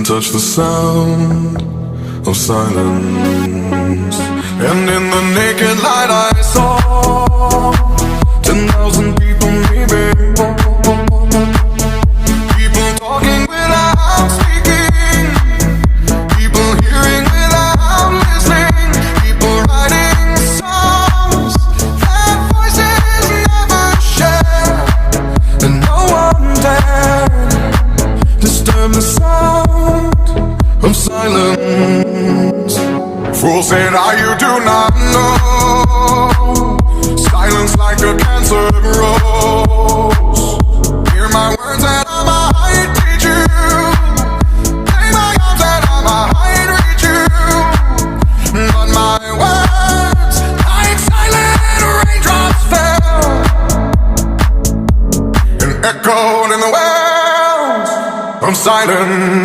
touch the sound of silence. And in the naked light I saw 10,000 people maybe. People talking without speaking, people hearing without listening, people writing songs that voices never share. And no one dared disturb the sound of silence. Fool said, you do not know. Silence like a cancer grows. Hear my words and I might teach you. Lay my arms and I might reach you. But my words, like silent raindrops, fell and echoed in the wells of silence.